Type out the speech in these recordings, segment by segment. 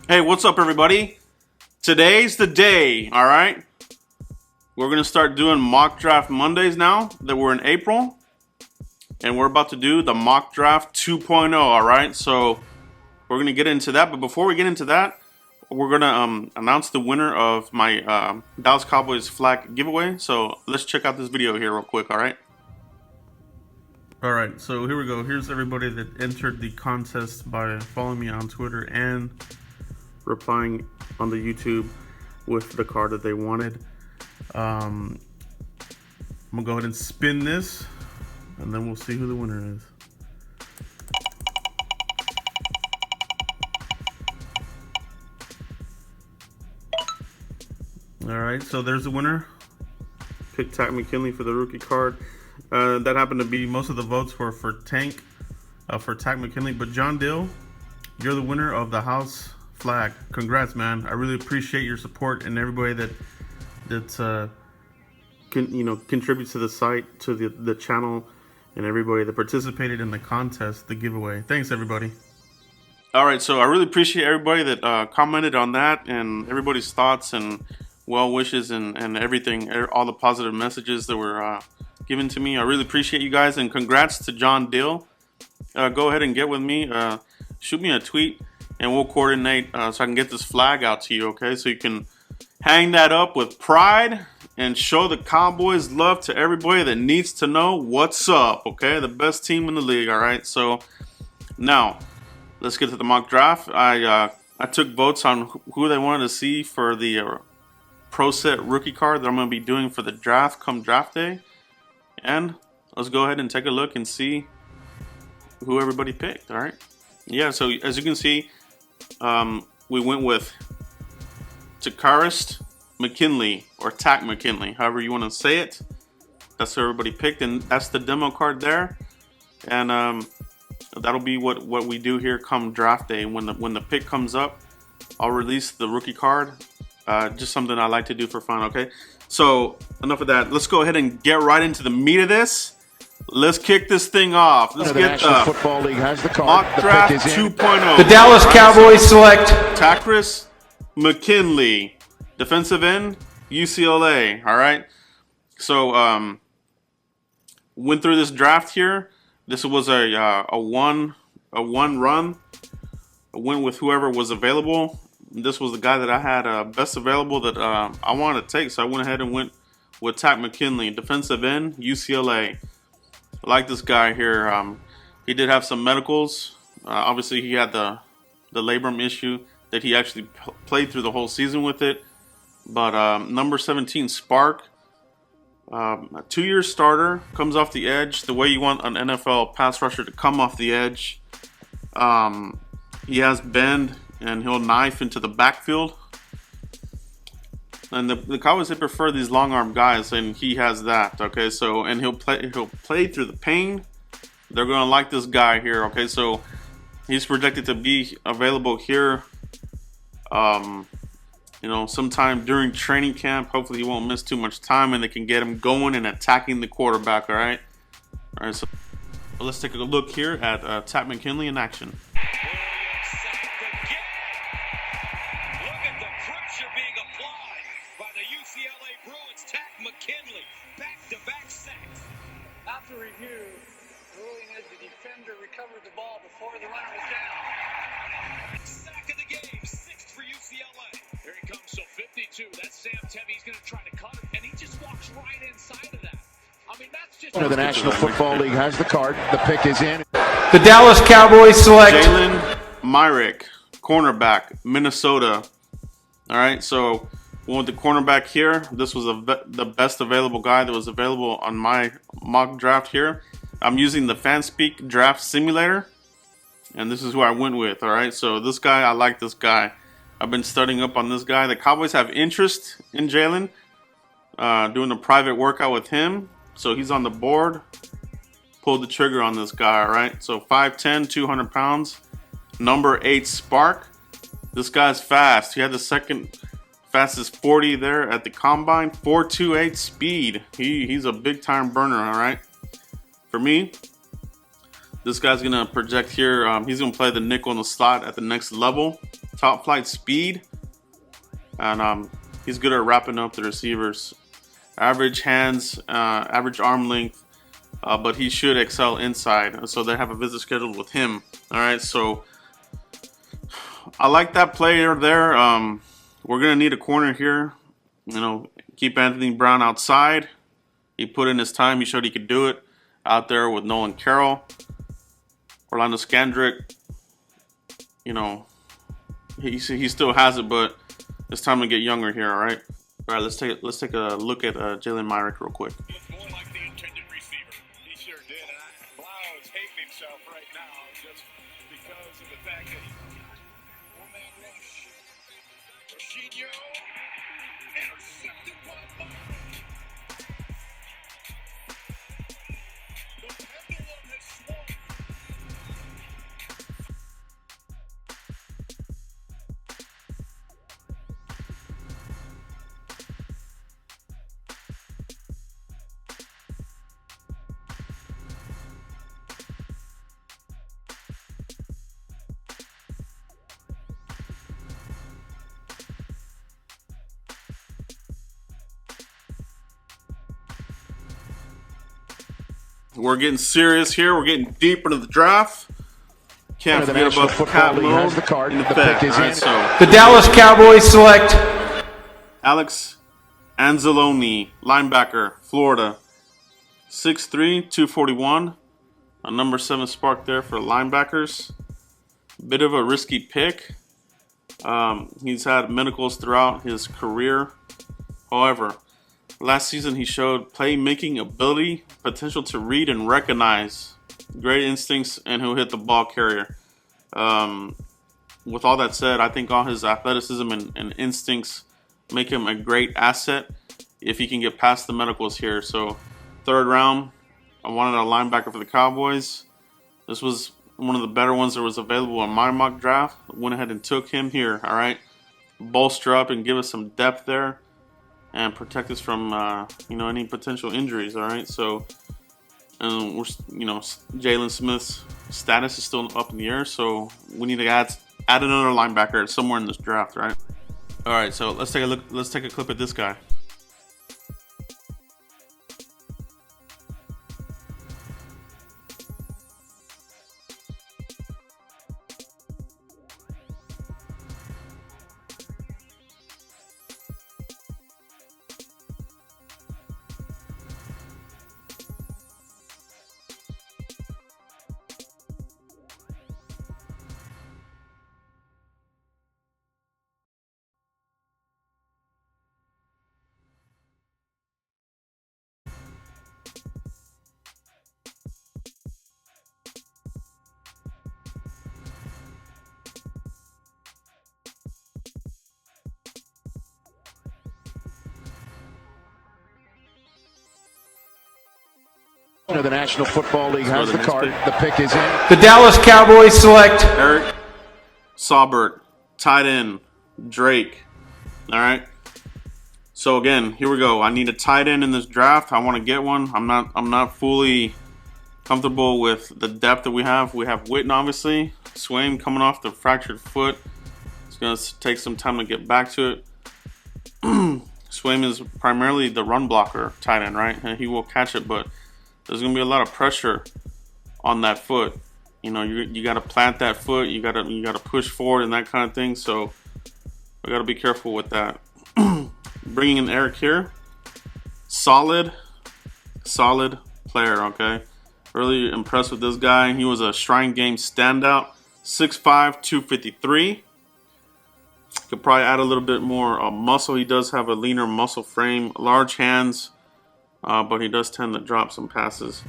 Hey, what's up, everybody? Today's the day, all right? We're going to start doing mock draft Mondays now that we're in April. And we're about to do the mock draft 2.0, all right? So we're going to get into that. But before we get into that, we're going to announce the winner of my Dallas Cowboys flag giveaway. So let's check out this video here real quick, all right? All right, so here we go. Here's everybody that entered the contest by following me on Twitter and replying on the YouTube with the card that they wanted. I'm gonna go ahead and spin this, and then we'll see who the winner is. All right, so there's the winner. Pick Takk McKinley for the rookie card. That happened to be most of the votes were for Takk McKinley, but Trust Deu, you're the winner of the house flag. Congrats, man. I really appreciate your support and everybody that contributes to the site, to the channel, and everybody that participated in the contest, the giveaway. Thanks, everybody. All right, so I really appreciate everybody that commented on that and everybody's thoughts and well wishes and everything, all the positive messages that were given to me. I really appreciate you guys, and congrats to Trust Deu. Go ahead and get with me. Shoot me a tweet, and we'll coordinate so I can get this flag out to you, okay? So you can hang that up with pride and show the Cowboys love to everybody that needs to know what's up, okay? The best team in the league, all right? So now, let's get to the mock draft. I took votes on who they wanted to see for the Pro Set rookie card that I'm going to be doing for the draft come draft day. And let's go ahead and take a look and see who everybody picked, all right? Yeah, so as you can see, we went with Takk McKinley, or Takk McKinley, however you want to say it. That's who everybody picked, and that's the demo card there. And that'll be what we do here come draft day. When the pick comes up, I'll release the rookie card. Just something I like to do for fun, okay? So enough of that. Let's go ahead and get right into the meat of this. Let's kick this thing off. Let's get the Football League has the card. mock draft 2.0. The Dallas Cowboys select Takk McKinley, defensive end, UCLA. All right. So went through this draft here. This was a one run. I went with whoever was available. This was the guy that I had best available that I wanted to take. So I went ahead and went with Takk McKinley, defensive end, UCLA. I like this guy here. He did have some medicals. Obviously, he had the labrum issue that he actually played through the whole season with it. But number 17, SPARQ, a 2-year starter, comes off the edge the way you want an NFL pass rusher to come off the edge. He has bend, and he'll knife into the backfield. And the Cowboys, they prefer these long arm guys, and he has that. Okay, so and he'll play through the pain. They're gonna like this guy here. Okay, so he's projected to be available here. Sometime during training camp. Hopefully, he won't miss too much time, and they can get him going and attacking the quarterback. All right. So let's take a look here at Takk McKinley in action. McKinley, back-to-back sacks. After review, ruling as the defender recovered the ball before the runner was down. Sack of the game, 6th for UCLA. Here he comes, so 52. That's Sam Tevy. He's going to try to cut him, and he just walks right inside of that. I mean, that's just... The National Football League has the card. The pick is in. the Dallas Cowboys select Jaylen Myrick, cornerback, Minnesota. All right, so we went the cornerback here. This was the best available guy that was available on my mock draft here. I'm using the Fanspeak draft simulator, and this is who I went with. All right, so this guy, I like this guy. I've been studying up on this guy. The Cowboys have interest in Jaylen, doing a private workout with him. So he's on the board. Pulled the trigger on this guy. All right, so 5'10", 200 pounds. Number 8 SPARQ. This guy's fast. He had the second fastest 40 there at the combine. 4.28 speed. He's a big time burner. All right. For me, this guy's gonna project here. He's gonna play the nickel in the slot at the next level. top flight speed, and he's good at wrapping up the receivers. Average hands, average arm length, but he should excel inside. So they have a visit scheduled with him. All right, so I like that player there. We're gonna need a corner here. You know, keep Anthony Brown outside. He put in his time. He showed he could do it out there with Nolan Carroll, Orlando Scandrick. You know, he still has it, but it's time to get younger here. All right. All right. Let's take a look at Jaylen Myrick real quick. Looked more like the intended receiver. He sure did. And Blau is hating himself right now just because of the fact that he one-man rush. Rashidyo intercepted by Myrick. The pendulum has swung. We're getting serious here. We're getting deep into the draft. Can't The forget National about the Football cat League mode has the card. in The effect. pick is All right, in. so The Dallas Cowboys select Alex Anzelone, linebacker, Florida, 6'3", 241. A number 7 SPARQ there for linebackers. Bit of a risky pick. He's had medicals throughout his career. However, last season he showed playmaking ability, potential to read and recognize, great instincts, and he'll hit the ball carrier. With all that said, I think all his athleticism and instincts make him a great asset if he can get past the medicals here. So, 3rd round, I wanted a linebacker for the Cowboys. This was one of the better ones that was available in my mock draft. Went ahead and took him here, all right? Bolster up and give us some depth there and protect us from, any potential injuries, all right? So, we're, Jaylen Smith's status is still up in the air, so we need to add another linebacker somewhere in this draft, right? All right, so let's take a look. Let's take a clip at this guy. The National Football League has the next card. pick. The pick is in. the Dallas Cowboys select Eric Staf, tight end, Drake. All right. So again, here we go. I need a tight end in this draft. I want to get one. I'm not fully comfortable with the depth that we have. We have Witten, obviously. Swaim coming off the fractured foot. It's going to take some time to get back to it. Swaim is primarily the run blocker tight end, right? And he will catch it, but there's going to be a lot of pressure on that foot. You know, you got to plant that foot. You got to push forward and that kind of thing. So I got to be careful with that. Bringing in Eric here. Solid player, okay? Really impressed with this guy. He was a Shrine Game standout. 6'5", 253. Could probably add a little bit more muscle. He does have a leaner muscle frame. Large hands. But he does tend to drop some passes.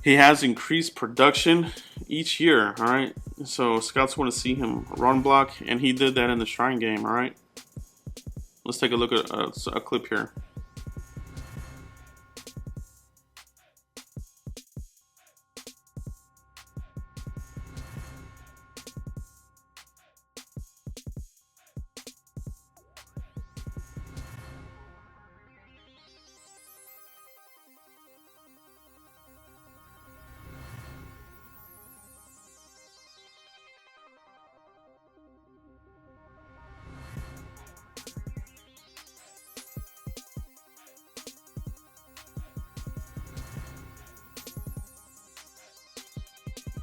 He has increased production each year, all right? So scouts want to see him run block, and he did that in the Shrine Game, all right? Let's take a look at a clip here.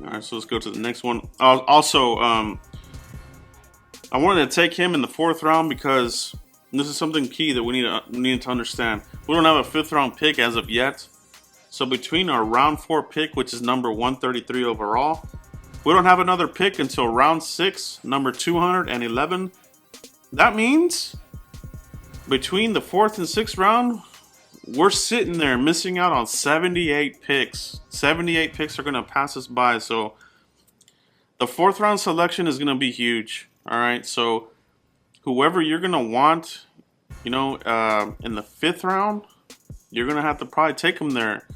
All right, so let's go to the next one. Also, I wanted to take him in the 4th round because this is something key that we need to understand. We don't have a 5th round pick as of yet. So between our round 4 pick, which is number 133 overall, we don't have another pick until round 6, number 211. That means between the 4th and 6th round, we're sitting there missing out on 78 picks. 78 picks are going to pass us by. So the 4th round selection is going to be huge. All right. So whoever you're going to want, in the 5th round, you're going to have to probably take him there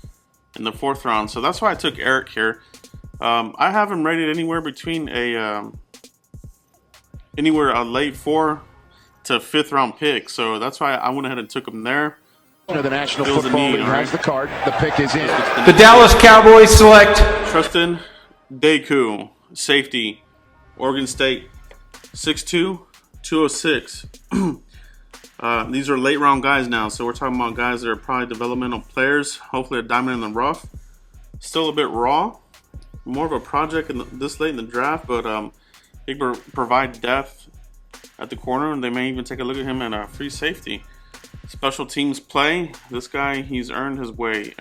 in the 4th round. So that's why I took Eric here. I have him rated anywhere between a late 4 to 5th round pick. So that's why I went ahead and took him there. The National Football League has the card. The pick is in. The Dallas Cowboys select Trust Deu, safety, Oregon State, 6'2", 206. These are late round guys now, so we're talking about guys that are probably developmental players. Hopefully a diamond in the rough. Still a bit raw. More of a project this late in the draft, but he provide depth at the corner, and they may even take a look at him at a free safety. Special teams play. This guy, he's earned his way.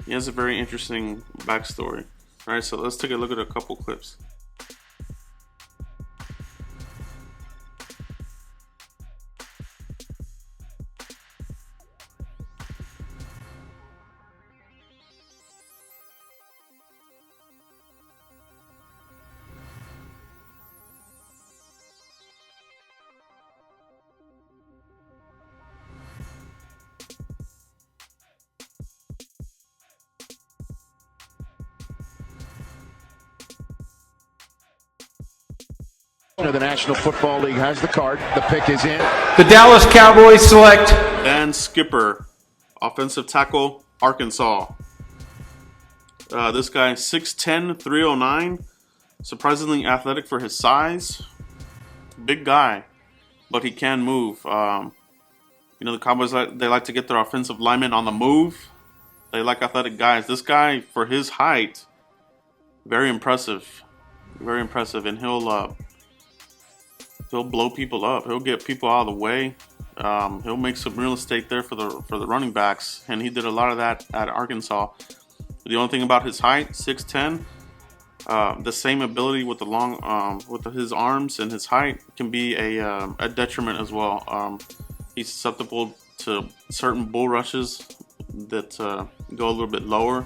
He has a very interesting backstory. All right, so let's take a look at a couple clips. The National Football League has the card. The pick is in. the Dallas Cowboys select And Skipper, offensive tackle, Arkansas. This guy, 6'10", 309. Surprisingly athletic for his size. Big guy, but he can move. The Cowboys, they like to get their offensive linemen on the move. They like athletic guys. This guy, for his height, very impressive. Very impressive. And he'll blow people up. He'll get people out of the way. He'll make some real estate there for the running backs, and he did a lot of that at Arkansas. The only thing about his height, 6'10", the same ability with the long, with his arms and his height can be a detriment as well. He's susceptible to certain bull rushes that go a little bit lower,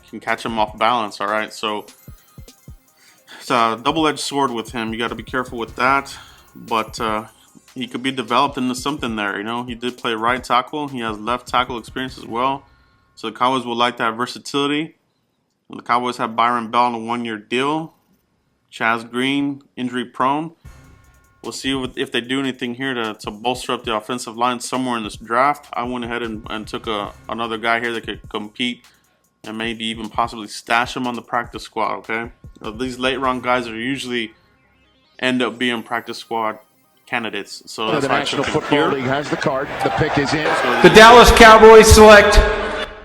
can catch him off balance. All right, so it's a double-edged sword with him. You got to be careful with that. But he could be developed into something there. He did play right tackle. He has left tackle experience as well. So the Cowboys will like that versatility. The Cowboys have Byron Bell on a 1-year deal. Chaz Green, injury prone. We'll see if they do anything here to bolster up the offensive line somewhere in this draft. I went ahead and took another guy here that could compete and maybe even possibly stash him on the practice squad, okay? These late round guys are usually end up being practice squad candidates. So that's the why National I took him Football here. League has the card. The pick is in. the Dallas Cowboys select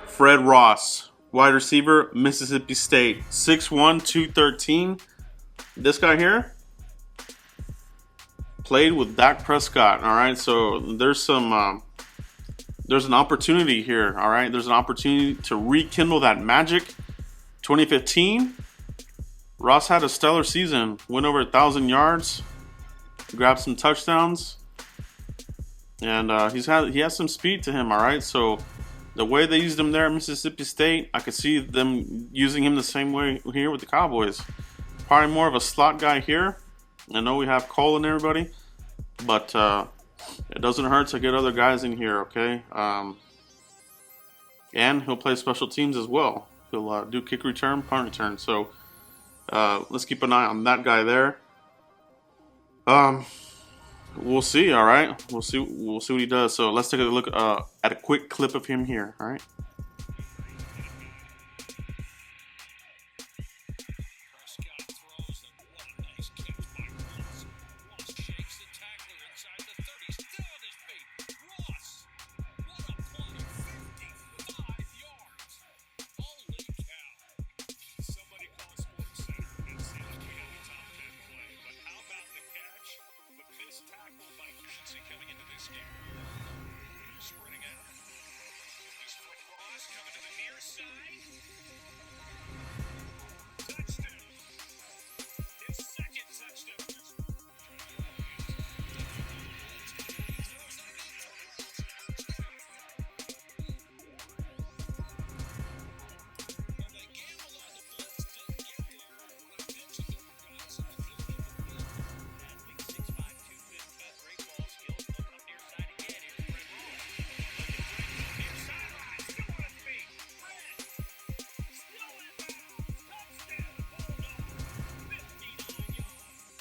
Fred Ross, wide receiver, Mississippi State, 6'1", 213. This guy here played with Dak Prescott. All right, so there's an opportunity here. All right, there's an opportunity to rekindle that magic. 2015. Ross had a stellar season, went over 1,000 yards, grabbed some touchdowns, and he has some speed to him. All right, so the way they used him there at Mississippi State, I could see them using him the same way here with the Cowboys. Probably more of a slot guy here. I know we have Cole and everybody, but it doesn't hurt to get other guys in here, okay? And he'll play special teams as well. He'll do kick return, punt return. So let's keep an eye on that guy there. We'll see. All right, we'll see what he does. So let's take a look at a quick clip of him here. All right. Somebody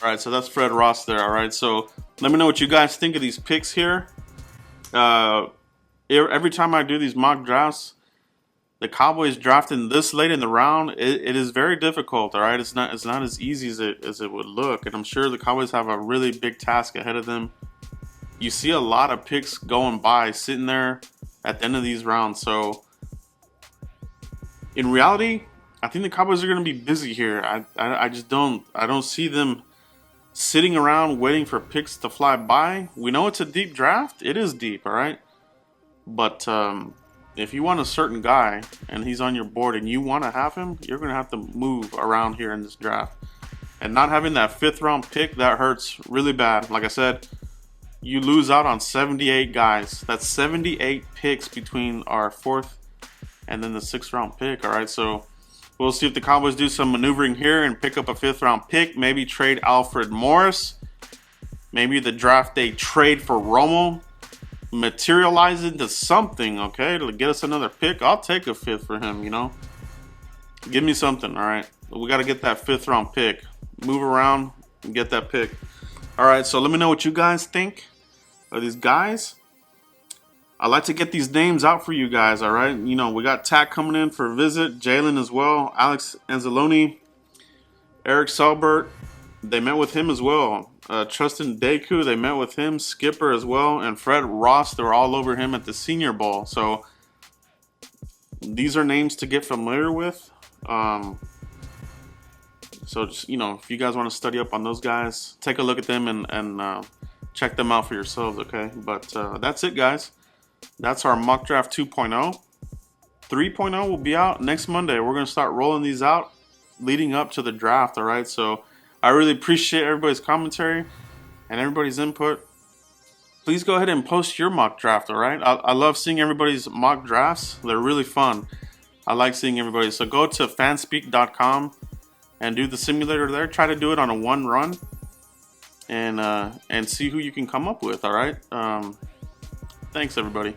right, so that's Fred Ross there. All right, so let me know what you guys think of these picks here. Every time I do these mock drafts, the Cowboys drafting this late in the round, it is very difficult. All right, it's not as easy as it would look, and I'm sure the Cowboys have a really big task ahead of them. You see a lot of picks going by, sitting there at the end of these rounds. So in reality, I think the Cowboys are going to be busy here. I just don't see them sitting around waiting for picks to fly by. We know it's a deep draft. It is deep, all right? But if you want a certain guy and he's on your board and you want to have him, you're going to have to move around here in this draft. And not having that 5th round pick, that hurts really bad. Like I said, you lose out on 78 guys. That's 78 picks between our 4th and then the 6th round pick, all right? So we'll see if the Cowboys do some maneuvering here and pick up a 5th round pick. Maybe trade Alfred Morris. Maybe the draft day trade for Romo. Materialize into something, okay, to get us another pick. I'll take a 5th for him, you know. Give me something, all right. We got to get that 5th round pick. Move around and get that pick. All right, so let me know what you guys think of these guys. I like to get these names out for you guys, all right. You know, we got Tack coming in for a visit. Jaylen as well. Alex Anzelone. Eric Staf. They met with him as well. Trust Deu, they met with him. Skipper as well. And Fred Ross, they were all over him at the Senior Bowl. So these are names to get familiar with. So just, you know, if you guys want to study up on those guys, take a look at them and check them out for yourselves, okay? But that's it, guys. That's our mock draft 2.0. 3.0 will be out next Monday. We're going to start rolling these out leading up to the draft, all right? So I really appreciate everybody's commentary and everybody's input. Please go ahead and post your mock draft, all right? I love seeing everybody's mock drafts. They're really fun. I like seeing everybody. So go to fanspeak.com and do the simulator there. Try to do it on a 1 run and see who you can come up with, all right? Thanks, everybody.